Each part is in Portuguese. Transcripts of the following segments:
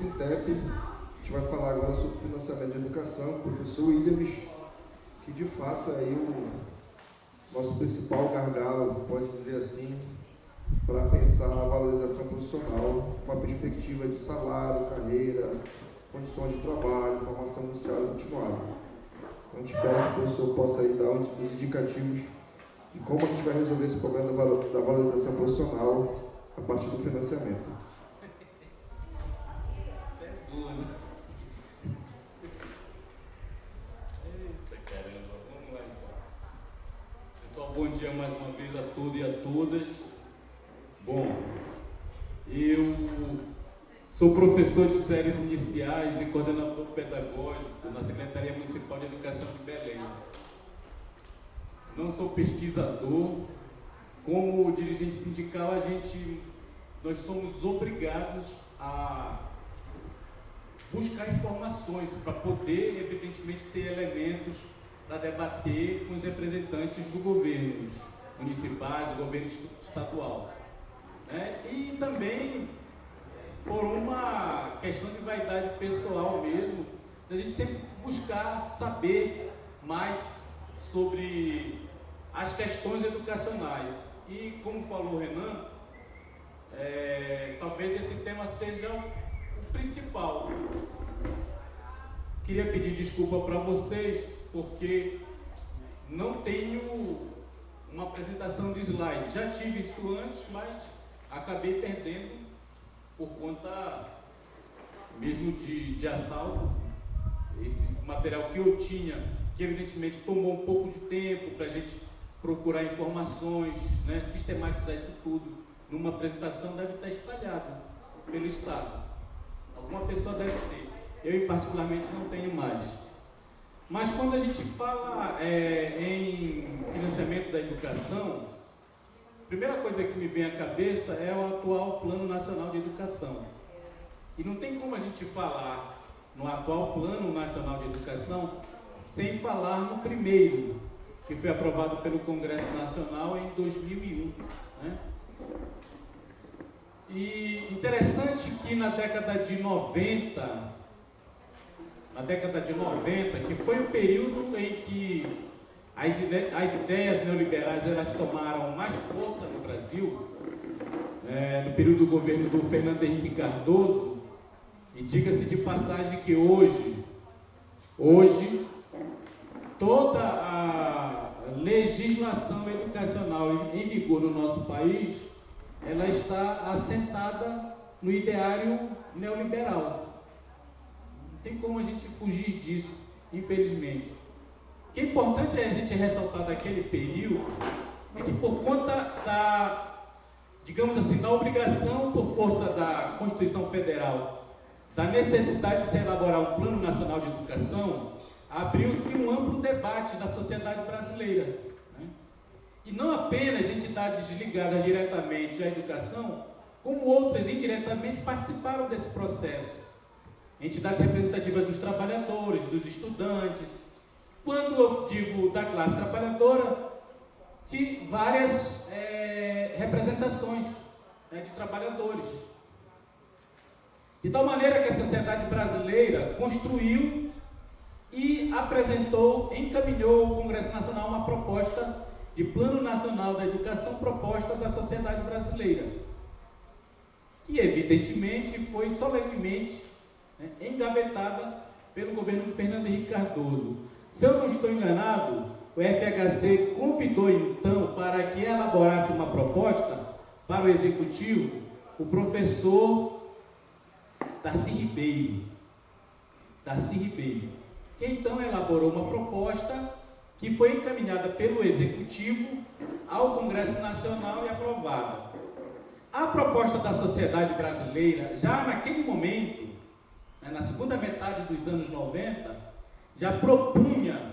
Sintef. A gente vai falar agora sobre financiamento de educação, com o professor Williams, que de fato é aí o nosso principal gargalo, pode dizer assim, para pensar a valorização profissional, com a perspectiva de salário, carreira, condições de trabalho, formação inicial e continuada. Então, a gente espera que o professor possa aí dar uns indicativos de como a gente vai resolver esse problema da valorização profissional a partir do financiamento. Isso é boa, né? Eita caramba, vamos lá então. Pessoal, bom dia mais uma vez a todos e a todas. Bom, eu sou professor de séries iniciais e coordenador pedagógico na Secretaria Municipal de Educação de Belém. Não sou pesquisador. Como dirigente sindical, nós somos obrigados a buscar informações para poder, evidentemente, ter elementos para debater com os representantes do governo municipais, do governo estadual. E também por uma questão de vaidade pessoal mesmo, da gente sempre buscar saber mais sobre as questões educacionais. E como falou o Renan, talvez esse tema seja o principal. Queria pedir desculpa para vocês, porque não tenho uma apresentação de slide. Já tive isso antes, mas acabei perdendo por conta mesmo de assalto. Esse material que eu tinha, que evidentemente tomou um pouco de tempo para a gente procurar informações, sistematizar isso tudo numa apresentação, deve estar espalhado pelo Estado. Alguma pessoa deve ter. Eu, particularmente, não tenho mais. Mas quando a gente fala em financiamento da educação, a primeira coisa que me vem à cabeça é o atual Plano Nacional de Educação. E não tem como a gente falar no atual Plano Nacional de Educação sem falar no primeiro, que foi aprovado pelo Congresso Nacional em 2001. E interessante que na década de 90, que foi o período em que as ideias neoliberais elas tomaram mais força no Brasil, no período do governo do Fernando Henrique Cardoso, e diga-se de passagem que hoje toda a legislação educacional em vigor no nosso país, ela está assentada no ideário neoliberal. Não tem como a gente fugir disso, infelizmente. O que é importante a gente ressaltar daquele período é que por conta da obrigação por força da Constituição Federal, da necessidade de se elaborar um Plano Nacional de Educação, abriu-se um amplo debate da sociedade brasileira. E não apenas entidades ligadas diretamente à educação, como outras indiretamente participaram desse processo. Entidades representativas dos trabalhadores, dos estudantes. Quando eu digo da classe trabalhadora, de várias representações de trabalhadores. De tal maneira que a sociedade brasileira construiu e apresentou, encaminhou ao Congresso Nacional uma proposta de Plano Nacional da Educação proposta da sociedade brasileira, que evidentemente foi solenemente engavetada pelo governo de Fernando Henrique Cardoso. Se eu não estou enganado, o FHC convidou então para que elaborasse uma proposta para o Executivo o professor Darcy Ribeiro, que então elaborou uma proposta que foi encaminhada pelo Executivo ao Congresso Nacional e aprovada. A proposta da sociedade brasileira, já naquele momento, na segunda metade dos anos 90, já propunha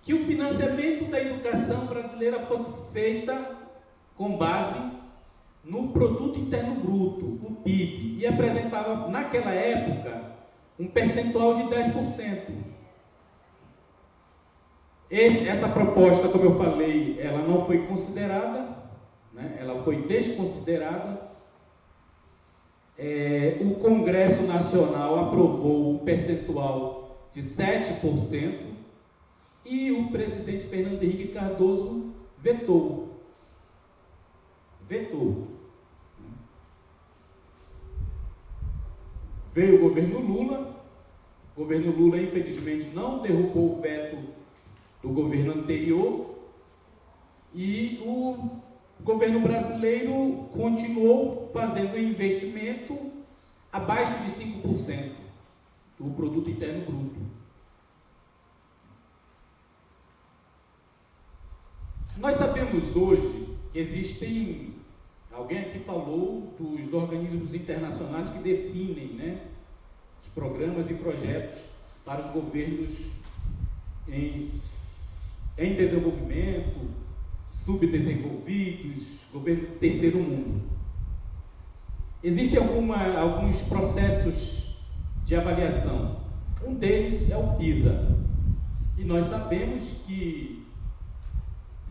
que o financiamento da educação brasileira fosse feita com base no Produto Interno Bruto, o PIB, e apresentava, naquela época, um percentual de 10%. Essa proposta, como eu falei, ela não foi considerada, ela foi desconsiderada. o Congresso Nacional aprovou um percentual de 7% e o presidente Fernando Henrique Cardoso vetou. Veio o governo Lula, infelizmente, não derrubou o veto do governo anterior e o governo brasileiro continuou fazendo investimento abaixo de 5% do produto interno bruto. Nós sabemos hoje que existem, alguém aqui falou dos organismos internacionais que definem, né, os programas e projetos para os governos em desenvolvimento, subdesenvolvidos, governo do terceiro mundo. Existem alguns processos de avaliação. Um deles é o PISA. E nós sabemos que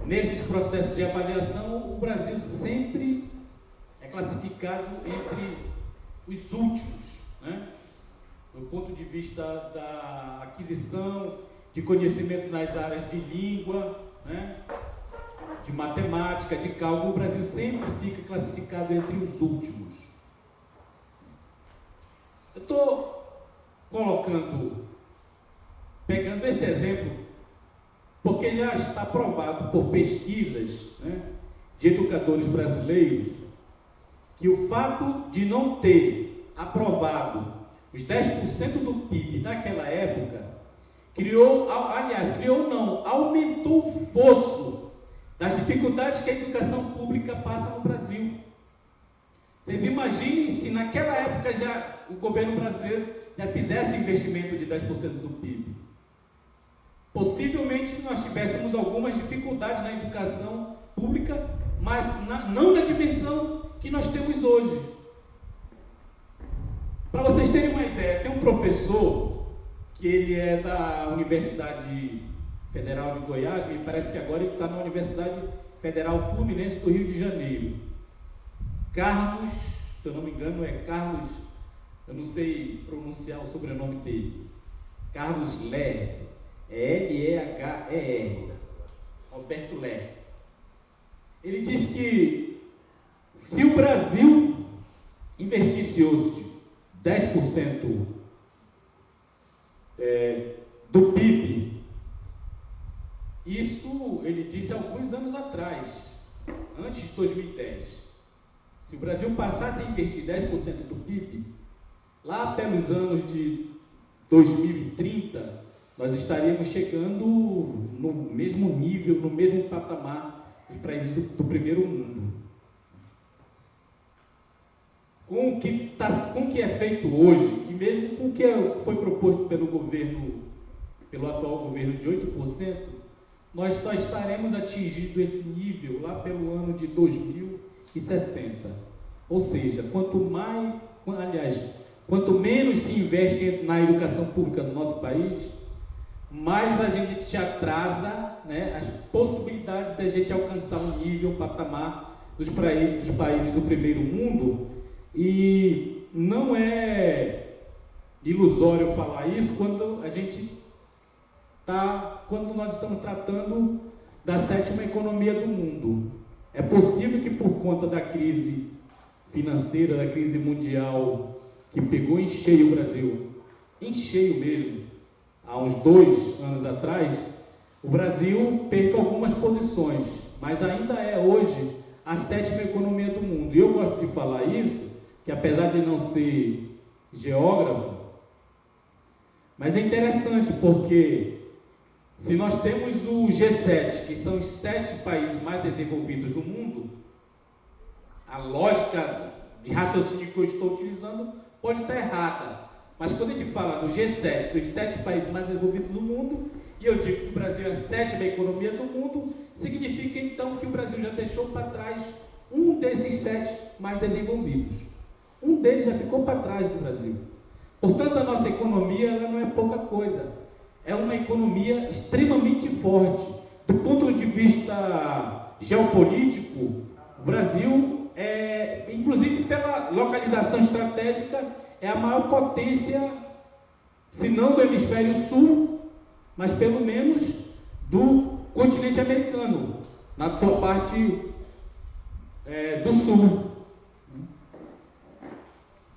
nesses processos de avaliação, o Brasil sempre é classificado entre os últimos, né? Do ponto de vista da aquisição de conhecimento nas áreas de língua, né? De matemática, de cálculo, o Brasil sempre fica classificado entre os últimos. Eu estou pegando esse exemplo, porque já está provado por pesquisas, né, de educadores brasileiros, que o fato de não ter aprovado os 10% do PIB naquela época, aumentou o fosso das dificuldades que a educação pública passa no Brasil. Vocês imaginem se naquela época já o governo brasileiro já fizesse um investimento de 10% do PIB. Possivelmente nós tivéssemos algumas dificuldades na educação pública, mas não na dimensão que nós temos hoje. Para vocês terem uma ideia, tem um professor que ele é da Universidade Federal de Goiás, me parece que agora ele está na Universidade Federal Fluminense do Rio de Janeiro. Carlos, se eu não me engano, é Carlos, eu não sei pronunciar o sobrenome dele. Carlos Ler, L-E-H-E-R, Roberto Ler. Ele disse que se o Brasil investisse hoje 10% do PIB, isso ele disse há alguns anos atrás, antes de 2010. Se o Brasil passasse a investir 10% do PIB, lá pelos anos de 2030, nós estaríamos chegando no mesmo nível, no mesmo patamar dos países do primeiro mundo. Com o que é feito hoje, e mesmo com o que foi proposto pelo atual governo de 8%, nós só estaremos atingindo esse nível lá pelo ano de 2060. Ou seja, quanto menos se investe na educação pública no nosso país, mais a gente atrasa, né, as possibilidades da gente alcançar um nível, um patamar dos países do primeiro mundo. E não é ilusório falar isso quando nós estamos tratando da 7ª economia do mundo. É possível que por conta da crise financeira, da crise mundial que pegou em cheio o Brasil, em cheio mesmo, há uns 2 anos atrás, o Brasil perca algumas posições, mas ainda é hoje a 7ª economia do mundo. E eu gosto de falar isso, que apesar de não ser geógrafo, mas é interessante porque se nós temos o G7, que são os 7 países mais desenvolvidos do mundo, a lógica de raciocínio que eu estou utilizando pode estar errada, mas quando a gente fala do G7, dos 7 países mais desenvolvidos do mundo, e eu digo que o Brasil é a 7ª economia do mundo, significa então que o Brasil já deixou para trás um desses 7 mais desenvolvidos. Um deles já ficou para trás do Brasil. Portanto, a nossa economia ela não é pouca coisa. É uma economia extremamente forte. Do ponto de vista geopolítico, o Brasil inclusive pela localização estratégica, é a maior potência, se não do hemisfério sul, mas pelo menos do continente americano, na sua parte do sul.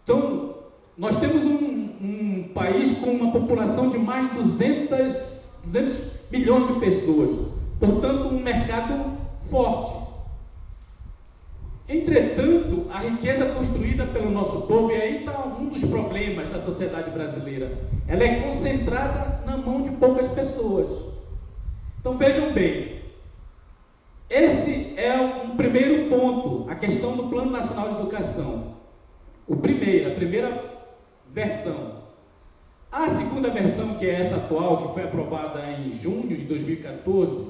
Então, nós temos um país com uma população de mais de 200 milhões de pessoas, portanto, um mercado forte. Entretanto, a riqueza construída pelo nosso povo, e aí está um dos problemas da sociedade brasileira, ela é concentrada na mão de poucas pessoas. Então vejam bem, esse é um primeiro ponto, a questão do Plano Nacional de Educação. A primeira versão. A segunda versão, que é essa atual, que foi aprovada em junho de 2014,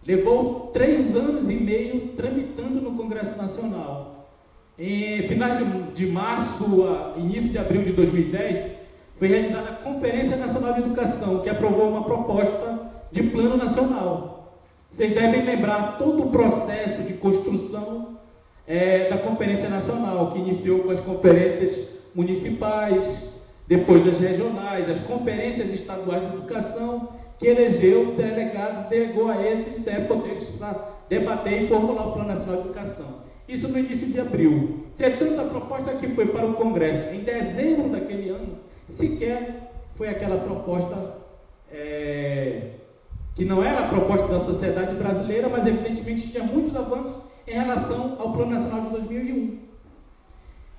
levou 3 anos e meio tramitando no Congresso Nacional. Em finais de março, início de abril de 2010, foi realizada a Conferência Nacional de Educação, que aprovou uma proposta de plano nacional. Vocês devem lembrar todo o processo de construção da Conferência Nacional, que iniciou com as conferências municipais, depois das regionais, as conferências estaduais de educação, que elegeu delegados, delegou a esses poderes para debater e formular o Plano Nacional de Educação. Isso no início de abril. Entretanto, a proposta que foi para o Congresso em dezembro daquele ano, sequer foi aquela proposta que não era a proposta da sociedade brasileira, mas evidentemente tinha muitos avanços em relação ao Plano Nacional de 2001.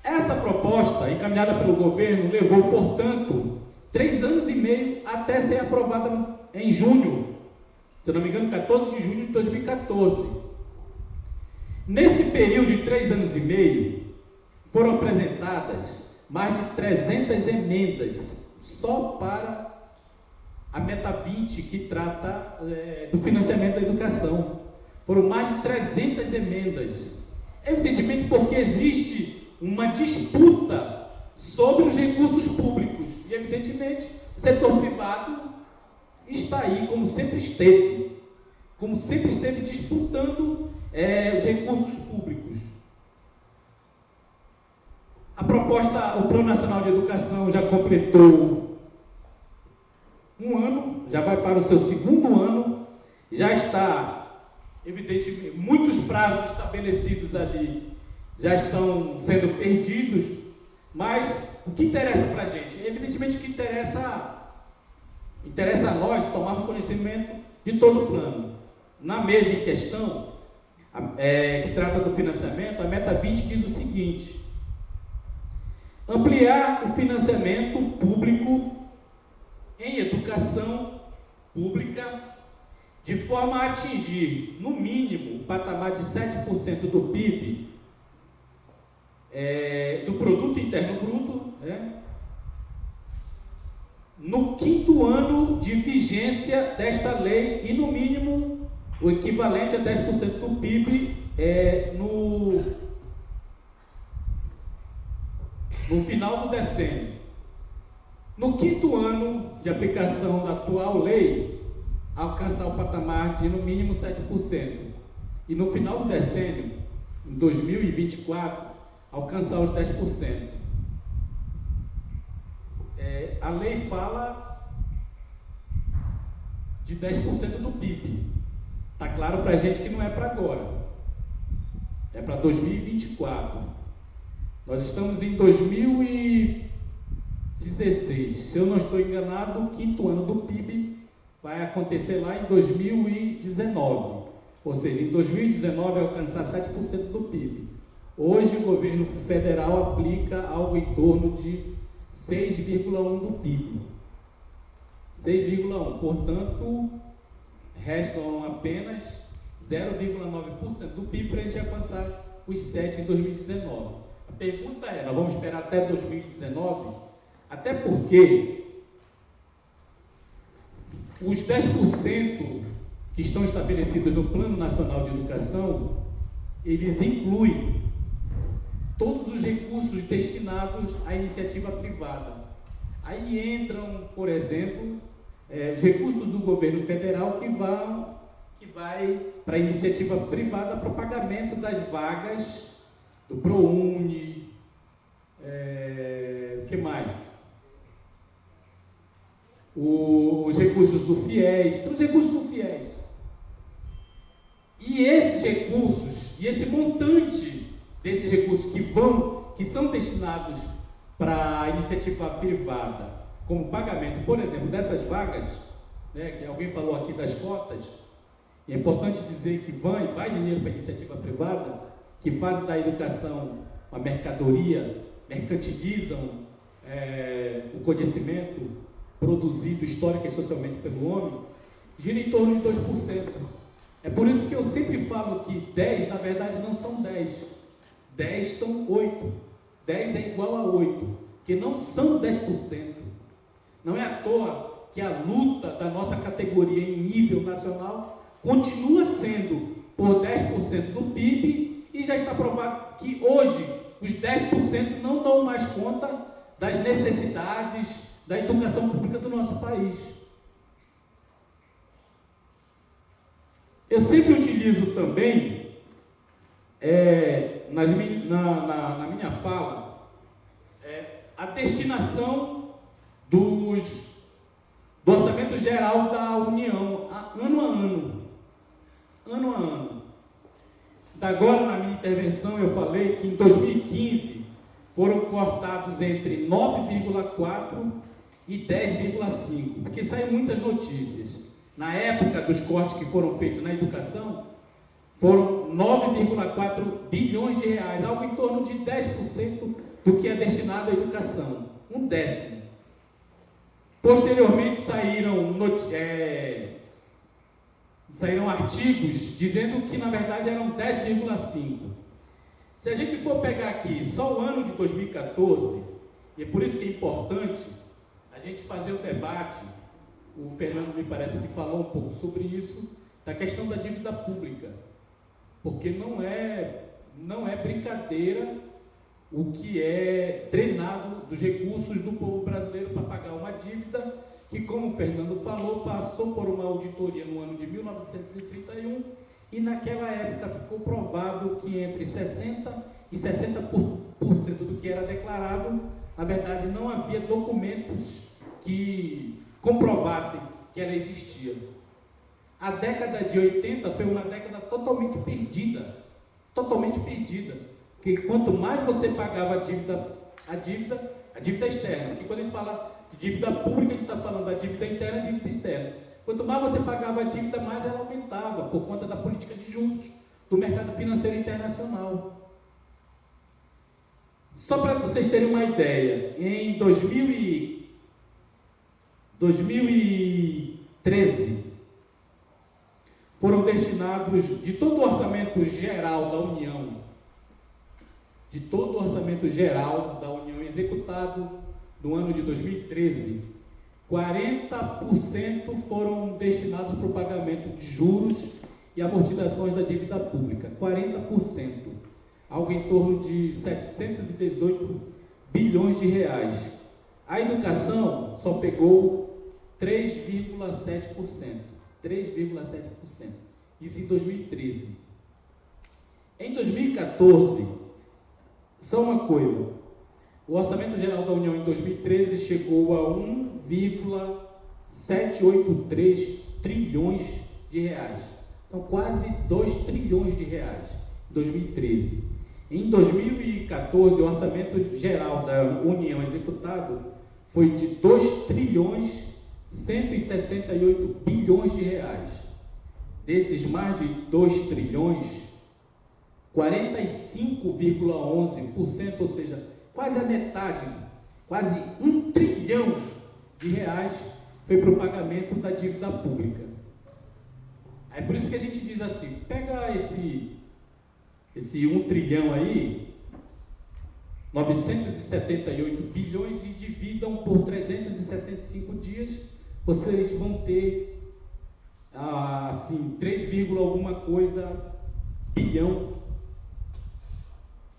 Essa proposta, encaminhada pelo governo, levou, portanto, 3 anos e meio até ser aprovada em junho, se eu não me engano, 14 de junho de 2014. Nesse período de 3 anos e meio, foram apresentadas mais de 300 emendas só para a Meta 20, que trata do financiamento da educação. Foram mais de 300 emendas. Evidentemente porque existe uma disputa sobre os recursos públicos. E, evidentemente, o setor privado está aí, como sempre esteve disputando os recursos públicos. A proposta, o Plano Nacional de Educação já completou 1 ano, já vai para o seu 2º ano, já está, evidentemente, muitos prazos estabelecidos ali já estão sendo perdidos, mas o que interessa para a gente? Evidentemente que interessa a nós tomarmos conhecimento de todo o plano. Na mesa em questão, que trata do financiamento, a Meta 20 diz o seguinte: ampliar o financiamento público em educação pública de forma a atingir, no mínimo, o patamar de 7% do PIB, do Produto Interno Bruto, no 5º ano de vigência desta lei e, no mínimo, o equivalente a 10% do PIB no final do decênio. No 5º ano de aplicação da atual lei, alcançar o patamar de, no mínimo, 7%. E no final do decênio, em 2024, alcançar os 10%. A lei fala de 10% do PIB. Está claro para a gente que não é para agora. É para 2024. Nós estamos em 2016. Se eu não estou enganado, o 5º ano do PIB vai acontecer lá em 2019. Ou seja, em 2019 vai alcançar 7% do PIB. Hoje o governo federal aplica algo em torno de 6,1% do PIB. 6,1%. Portanto, restam apenas 0,9% do PIB para a gente alcançar os 7% em 2019. A pergunta é, nós vamos esperar até 2019? Até porque os 10% que estão estabelecidos no Plano Nacional de Educação, eles incluem todos os recursos destinados à iniciativa privada. Aí entram, por exemplo, os recursos do governo federal que vai para a iniciativa privada para o pagamento das vagas do ProUni, o que mais? Os recursos do FIES, são os recursos do FIES. E esses recursos, e esse montante desses recursos que são destinados para a iniciativa privada, como pagamento, por exemplo, dessas vagas, né, que alguém falou aqui das cotas, e é importante dizer que vai dinheiro para a iniciativa privada, que fazem da educação uma mercadoria, mercantilizam o conhecimento produzido histórica e socialmente pelo homem, gira em torno de 2%. É por isso que eu sempre falo que 10, na verdade, não são 10. 10 são 8. 10 é igual a 8, que não são 10%. Não é à toa que a luta da nossa categoria em nível nacional continua sendo por 10% do PIB e já está provado que hoje os 10% não dão mais conta das necessidades da educação pública do nosso país. Eu sempre utilizo também, na minha fala, a destinação do orçamento geral da União, ano a ano. Ano a ano. Agora, na minha intervenção, eu falei que em 2015 foram cortados entre 9,4% e 10,5%, porque saem muitas notícias. Na época dos cortes que foram feitos na educação, foram 9,4 bilhões de reais, algo em torno de 10% do que é destinado à educação, 1/10. Posteriormente saíram artigos dizendo que na verdade eram 10,5. Se a gente for pegar aqui só o ano de 2014, e é por isso que é importante a gente fazer o debate, o Fernando me parece que falou um pouco sobre isso, da questão da dívida pública, porque não é brincadeira o que é treinado dos recursos do povo brasileiro para pagar uma dívida que, como o Fernando falou, passou por uma auditoria no ano de 1931 e naquela época ficou provado que entre 60% e 60% do que era declarado, na verdade, não havia documentos que comprovassem que ela existia. A década de 80 foi uma década totalmente perdida, porque quanto mais você pagava a dívida externa, porque quando a gente fala de dívida pública, a gente está falando da dívida interna e dívida externa. Quanto mais você pagava a dívida, mais ela aumentava, por conta da política de juros do mercado financeiro internacional. Só para vocês terem uma ideia, em 2013, foram destinados, de todo o orçamento geral da União, executado no ano de 2013, 40% foram destinados para o pagamento de juros e amortizações da dívida pública. 40%, algo em torno de 718 bilhões de reais. A educação só pegou 3,7%. 3,7%. Isso em 2013. Em 2014, só uma coisa, o Orçamento Geral da União em 2013 chegou a 1,783 trilhões de reais. Então, quase 2 trilhões de reais em 2013. Em 2014, o Orçamento Geral da União executado foi de 2 trilhões 168 bilhões de reais. Desses mais de 2 trilhões, 45,11%, ou seja, quase a metade, quase 1 trilhão de reais foi para o pagamento da dívida pública. É por isso que a gente diz assim, pega esse 1 trilhão aí, 978 bilhões e dividam por 365 dias, vocês vão ter, assim, 3, alguma coisa bilhão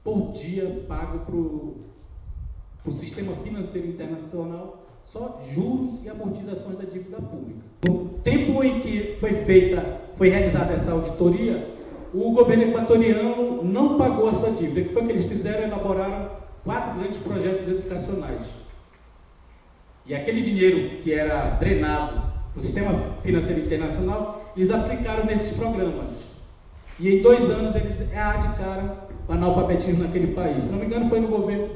por dia pago para o sistema financeiro internacional, só juros e amortizações da dívida pública. No tempo em que foi realizada essa auditoria, o governo equatoriano não pagou a sua dívida. O que foi que eles fizeram? Elaboraram 4 grandes projetos educacionais. E aquele dinheiro que era drenado do sistema financeiro internacional, eles aplicaram nesses programas. E em 2 anos eles erradicaram o analfabetismo naquele país. Se não me engano, foi no governo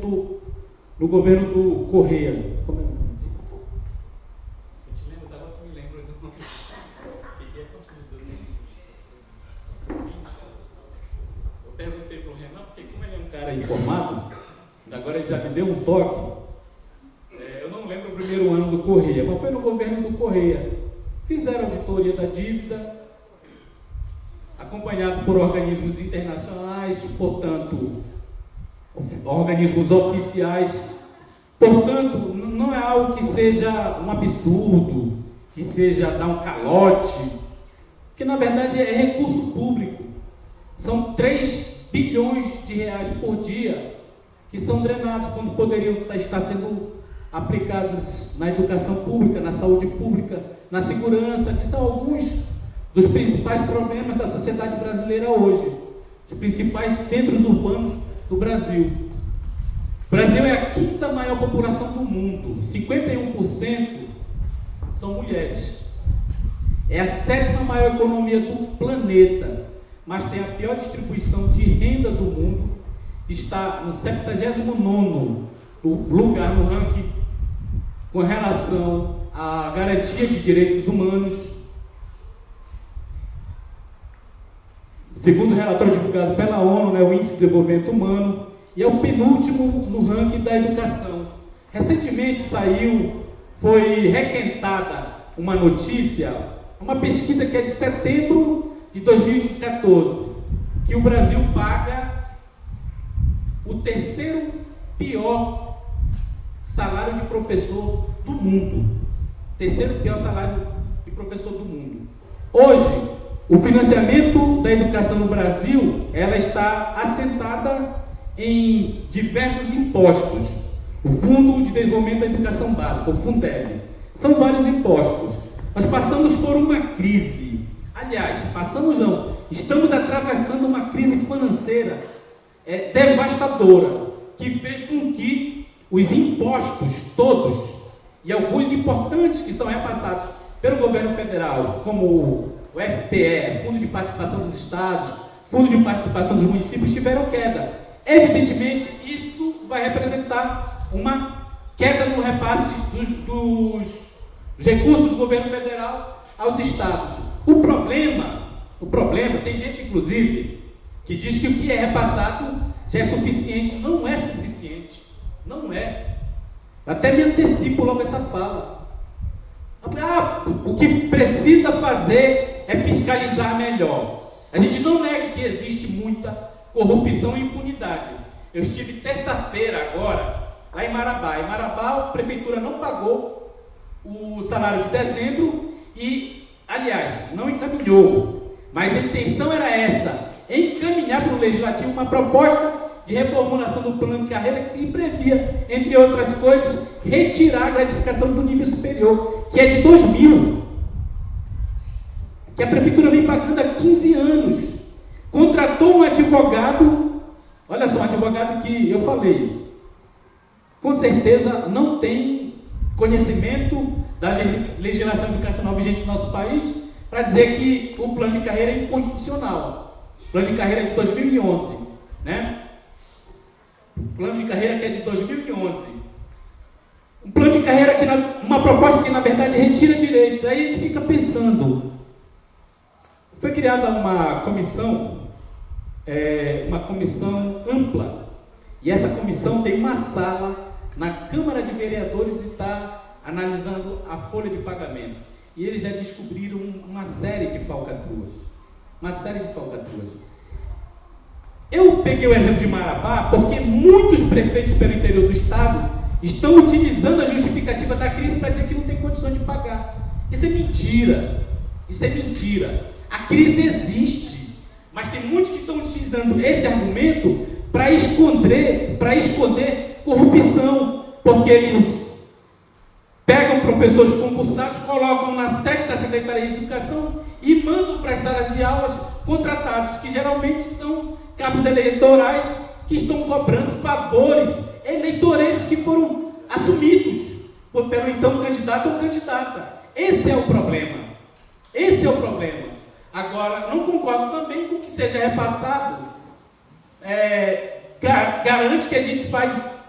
do Correia. Como é o nome? Eu te lembro, agora tu me lembra do nome. Eu perguntei para o Renan, porque como ele é um cara informado, agora ele já me deu um toque. Eu não lembro o primeiro ano do Correia, mas foi no governo do Correia. Fizeram auditoria da dívida, acompanhado por organismos internacionais, portanto, organismos oficiais. Portanto, não é algo que seja um absurdo, que seja dar um calote, que na verdade é recurso público. São 3 bilhões de reais por dia que são drenados quando poderiam estar sendo aplicados na educação pública, na saúde pública, na segurança, que são alguns dos principais problemas da sociedade brasileira hoje, os principais centros urbanos do Brasil. O Brasil é a 5ª maior população do mundo, 51% são mulheres. É a 7ª maior economia do planeta, mas tem a pior distribuição de renda do mundo, está no 79º lugar no ranking com relação à garantia de direitos humanos. Segundo o relatório divulgado pela ONU, o Índice de Desenvolvimento Humano, e é o penúltimo no ranking da educação. Recentemente foi requentada uma notícia, uma pesquisa que é de setembro de 2014, que o Brasil paga o 3º pior salário de professor do mundo. 3º pior salário de professor do mundo. Hoje, o financiamento da educação no Brasil, ela está assentada em diversos impostos. O Fundo de Desenvolvimento da Educação Básica, o Fundeb. São vários impostos. Nós passamos por uma crise. Aliás, estamos atravessando uma crise financeira devastadora, que fez com que os impostos todos, e alguns importantes que são repassados pelo governo federal, como o FPE, Fundo de Participação dos Estados, Fundo de Participação dos Municípios, tiveram queda. Evidentemente, isso vai representar uma queda no repasse dos recursos do governo federal aos estados. O problema, tem gente, inclusive, que diz que o que é repassado já é suficiente. Não é suficiente. Não é. Até me antecipo logo essa fala. O que precisa fazer é fiscalizar melhor. A gente não nega que existe muita corrupção e impunidade. Eu estive terça-feira agora, lá em Marabá. Em Marabá, a prefeitura não pagou o salário de dezembro e, aliás, não encaminhou. Mas a intenção era essa, encaminhar para o Legislativo uma proposta de reformulação do plano de carreira que previa, entre outras coisas, retirar a gratificação do nível superior, que é de 2.000, que a prefeitura vem pagando há 15 anos. Contratou um advogado, olha só, um advogado que eu falei, com certeza não tem conhecimento da legislação educacional vigente no nosso país, para dizer que o plano de carreira é inconstitucional. O plano de carreira é de 2011, né? O plano de carreira que é de 2011. Um plano de carreira uma proposta que na verdade retira direitos. Aí a gente fica pensando. Foi criada uma comissão ampla. E essa comissão tem uma sala na Câmara de Vereadores e está analisando a folha de pagamento. E eles já descobriram uma série de falcatruas. Eu peguei o exemplo de Marabá porque muitos prefeitos pelo interior do estado estão utilizando a justificativa da crise para dizer que não tem condições de pagar. Isso é mentira. A crise existe, mas tem muitos que estão utilizando esse argumento para esconder corrupção, porque eles pegam professores concursados, colocam na sede da Secretaria de Educação e mandam para as salas de aulas contratados, que geralmente são cabos eleitorais que estão cobrando favores eleitoreiros que foram assumidos pelo então candidato ou candidata. Esse é o problema. Esse é o problema. Agora, não concordo também com que seja repassado, garante que a gente vai,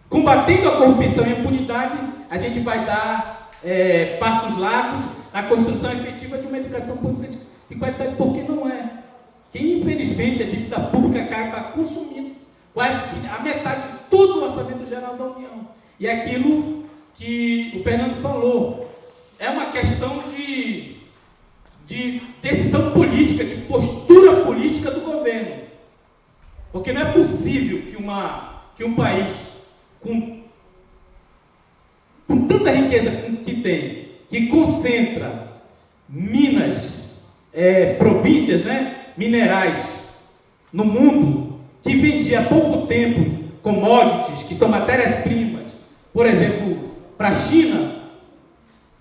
combatendo a corrupção e a impunidade, a gente vai dar passos largos na construção efetiva de uma educação pública de qualidade, porque não é. Que, infelizmente, a dívida pública acaba consumindo quase que a metade de todo o orçamento geral da União. E aquilo que o Fernando falou, é uma questão de decisão política, de postura política do governo. Porque não é possível que um país com tanta riqueza que tem, que concentra minas, províncias, minerais no mundo, que vendia há pouco tempo commodities, que são matérias-primas, por exemplo, para a China,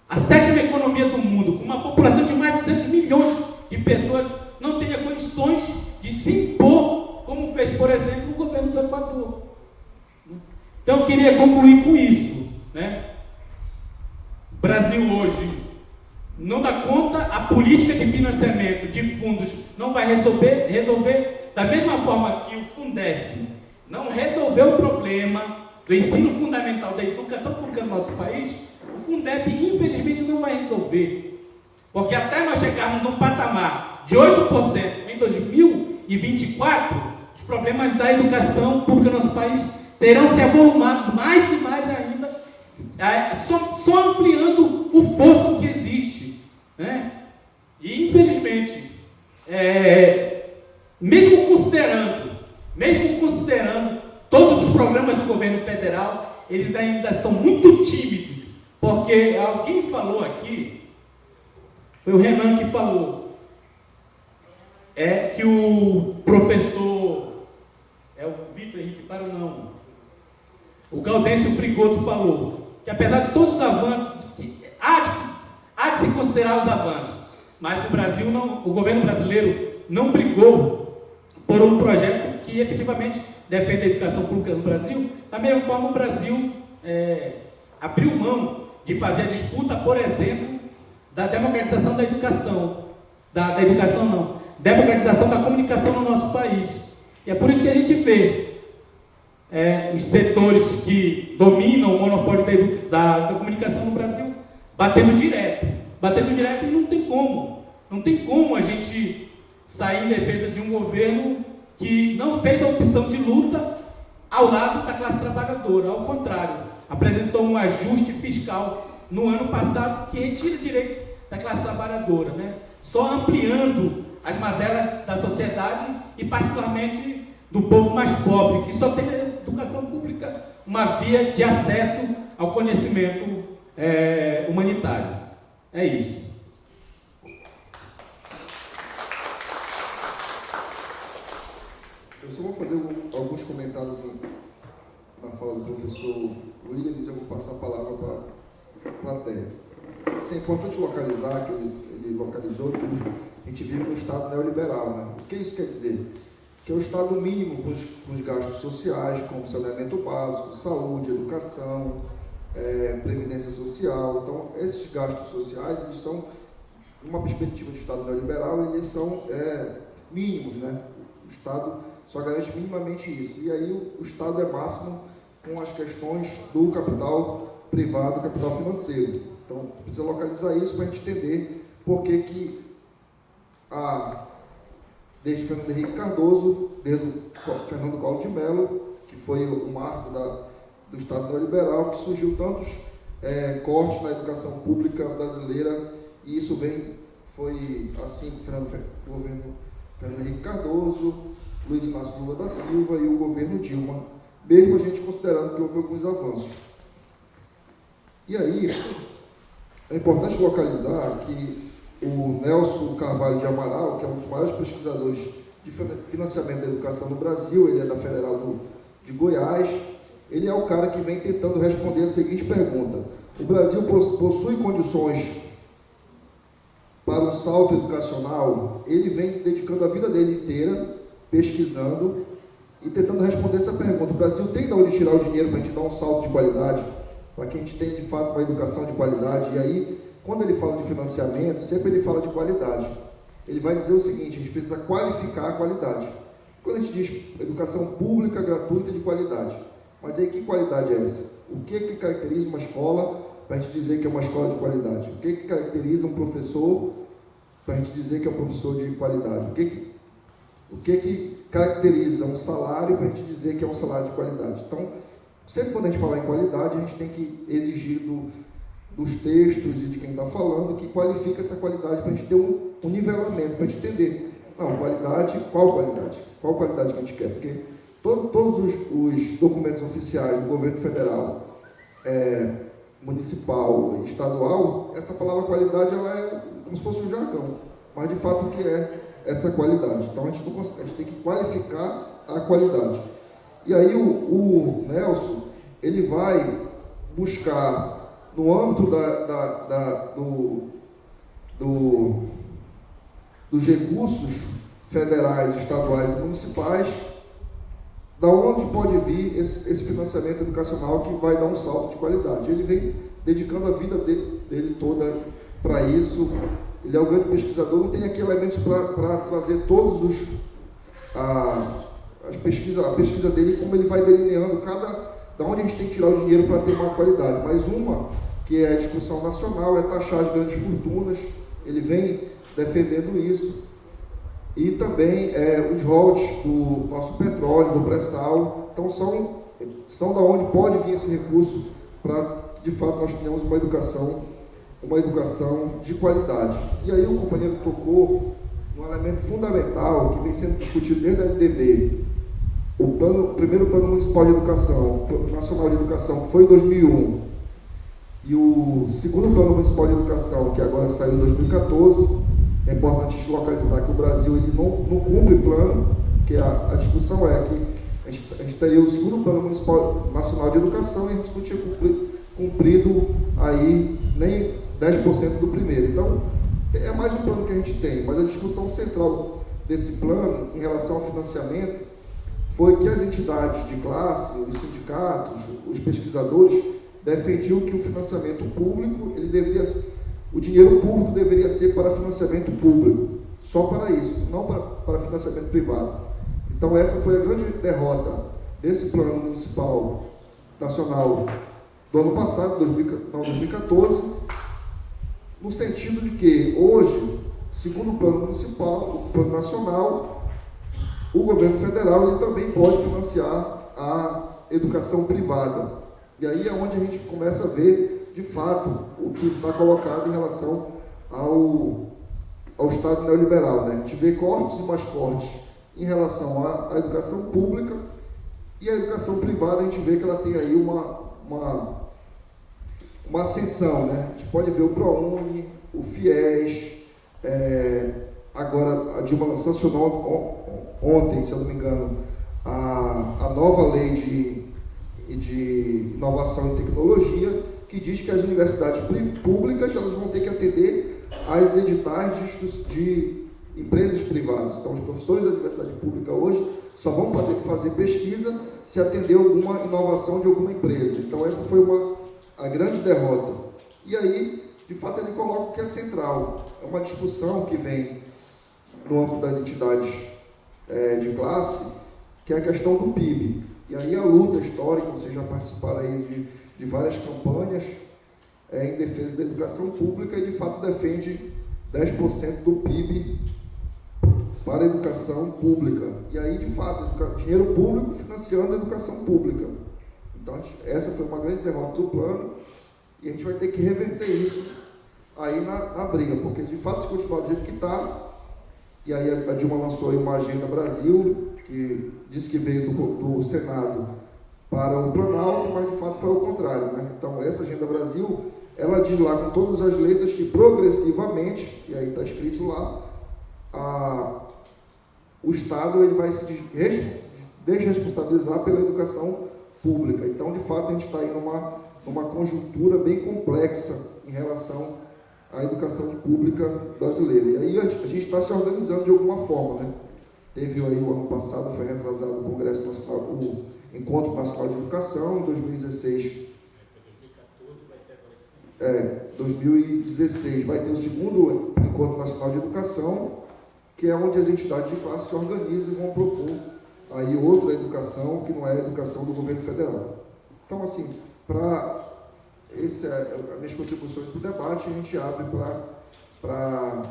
a 7ª economia do mundo, com uma população de mais de 200 milhões de pessoas, não tenha condições de se impor, como fez, por exemplo, o governo do Equador. Então, eu queria concluir com isso. O Brasil hoje não dá conta, a política de financiamento de fundos não vai resolver da mesma forma que o Fundef não resolveu o problema do ensino fundamental da educação pública no nosso país. O Fundeb, infelizmente, não vai resolver. Porque até nós chegarmos num patamar de 8% em 2024, os problemas da educação pública no nosso país terão se avolumados mais e mais ainda, só ampliando o fosso que existe. E, infelizmente, mesmo considerando todos os programas do governo federal, eles ainda são muito tímidos. Porque alguém falou aqui, foi o Renan que falou, que o professor, o Vitor Henrique Paro não, o Gaudêncio Frigoto falou, que apesar de todos os avanços, há de se considerar os avanços, mas o governo brasileiro não brigou por um projeto que efetivamente defende a educação pública no Brasil. Da mesma forma, o Brasil abriu mão de fazer a disputa, por exemplo, da democratização da educação, democratização da comunicação no nosso país. E é por isso que a gente vê os setores que dominam o monopólio da comunicação no Brasil batendo direto, e não tem como a gente sair em defesa de um governo que não fez a opção de luta ao lado da classe trabalhadora, ao contrário, apresentou um ajuste fiscal no ano passado que retira direitos da classe trabalhadora, só ampliando as mazelas da sociedade e particularmente do povo mais pobre, que só tem na educação pública uma via de acesso ao conhecimento humanitário. É isso. Eu só vou fazer alguns comentários na fala do professor Williams, eu vou passar a palavra para a plateia. Isso é importante localizar, que ele localizou, que a gente vive no Estado neoliberal. O que isso quer dizer? Que é o Estado mínimo para os gastos sociais, como saneamento básico, saúde, educação, previdência social. Então, esses gastos sociais, eles são, numa perspectiva de Estado neoliberal, eles são mínimos, O Estado só garante minimamente isso. E aí o Estado é máximo com as questões do capital privado, do capital financeiro. Então, precisa localizar isso para a gente entender por que desde Fernando Henrique Cardoso, desde Fernando Collor de Mello, que foi o marco do Estado neoliberal, que surgiu tantos cortes na educação pública brasileira, e isso foi assim com o governo Fernando Henrique Cardoso, Luiz Inácio Lula da Silva e o governo Dilma, mesmo a gente considerando que houve alguns avanços. E aí, é importante localizar que o Nelson Carvalho de Amaral, que é um dos maiores pesquisadores de financiamento da educação no Brasil, ele é da Federal de Goiás, ele é o cara que vem tentando responder a seguinte pergunta: o Brasil possui condições para um salto educacional, ele vem dedicando a vida dele inteira, pesquisando e tentando responder essa pergunta. O Brasil tem de onde tirar o dinheiro para a gente dar um salto de qualidade, para que a gente tenha de fato uma educação de qualidade. E aí, quando ele fala de financiamento, sempre ele fala de qualidade. Ele vai dizer o seguinte: a gente precisa qualificar a qualidade. Quando a gente diz educação pública, gratuita e de qualidade, mas aí que qualidade é essa? O que caracteriza uma escola para a gente dizer que é uma escola de qualidade? O que caracteriza um professor para a gente dizer que é um professor de qualidade? O que caracteriza um salário para a gente dizer que é um salário de qualidade? Então, sempre quando a gente falar em qualidade, a gente tem que exigir dos textos e de quem está falando que qualifica essa qualidade para a gente ter um nivelamento, para a gente entender. Não, qualidade, qual qualidade? Qual qualidade que a gente quer? Porque todos os documentos oficiais do governo federal, municipal e estadual, essa palavra qualidade ela é como se fosse um jargão, mas de fato o que é essa qualidade? Então a gente tem que qualificar a qualidade. E aí o Nelson, ele vai buscar no âmbito dos recursos federais, estaduais e municipais, da onde pode vir esse financiamento educacional que vai dar um salto de qualidade. Ele vem dedicando a vida dele toda para isso. Ele é um grande pesquisador, não tem aqui elementos para trazer todos a pesquisa dele, como ele vai delineando da onde a gente tem que tirar o dinheiro para ter uma qualidade. Mas uma, que é a discussão nacional, é taxar as grandes fortunas. Ele vem defendendo isso. E também os royalties do nosso petróleo, do pré-sal. Então são da onde pode vir esse recurso para que de fato nós tenhamos uma educação de qualidade. E aí o companheiro tocou num elemento fundamental que vem sendo discutido desde a LDB. O primeiro Plano Municipal de Educação, Nacional de Educação, que foi em 2001, e o segundo Plano Municipal de Educação, que agora saiu em 2014, é importante a gente localizar que o Brasil ele não cumpre plano, que a discussão é que a gente teria o segundo Plano Municipal Nacional de Educação e a gente não tinha cumprido aí nem 10% do primeiro. Então, é mais um plano que a gente tem, mas a discussão central desse plano, em relação ao financiamento, foi que as entidades de classe, os sindicatos, os pesquisadores, defendiam que o financiamento público, o dinheiro público deveria ser para financiamento público, só para isso, não para financiamento privado. Então essa foi a grande derrota desse plano municipal nacional do ano passado, 2014, no sentido de que hoje, segundo o plano municipal, o plano nacional, o governo federal ele também pode financiar a educação privada. E aí é onde a gente começa a ver, de fato, o que está colocado em relação ao Estado neoliberal. Né? A gente vê cortes e mais cortes em relação à educação pública, e a educação privada a gente vê que ela tem aí uma ascensão. Né? A gente pode ver o ProUni, o FIES, agora a Dilma sancionou ontem, se eu não me engano, a nova lei de inovação e tecnologia, que diz que as universidades públicas elas vão ter que atender às editais de empresas privadas. Então, os professores da universidade pública hoje só vão poder fazer pesquisa se atender alguma inovação de alguma empresa. Então, essa foi a grande derrota. E aí, de fato, ele coloca o que é central. É uma discussão que vem no âmbito das entidades de classe, que é a questão do PIB. E aí a luta histórica, vocês já participaram aí de várias campanhas em defesa da educação pública e de fato defende 10% do PIB para a educação pública. E aí, de fato, dinheiro público financiando a educação pública. Então, essa foi uma grande derrota do plano e a gente vai ter que reverter isso aí na briga, porque de fato se continuar do jeito que está, e aí a Dilma lançou aí uma Agenda Brasil, que diz que veio do Senado para o Planalto, mas de fato foi ao contrário. Né? Então, essa Agenda Brasil, ela diz lá com todas as letras que progressivamente, e aí está escrito lá, o Estado ele vai se desresponsabilizar pela educação pública. Então, de fato, a gente está aí numa conjuntura bem complexa em relação a educação pública brasileira. E aí a gente está se organizando de alguma forma, né? Teve aí o ano passado, foi retrasado o Congresso Nacional, o Encontro Nacional de Educação, em 2016. 2016 vai ter o segundo Encontro Nacional de Educação, que é onde as entidades de classe se organizam e vão propor aí outra educação que não é a educação do governo federal. Então, assim, essa é as minhas contribuições para o debate, a gente abre para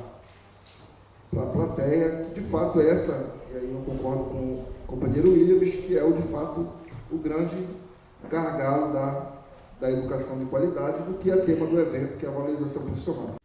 a plateia, que de fato é essa, e aí eu concordo com o companheiro Williams, que é de fato o grande gargalo da educação de qualidade, do que é tema do evento, que é a valorização profissional.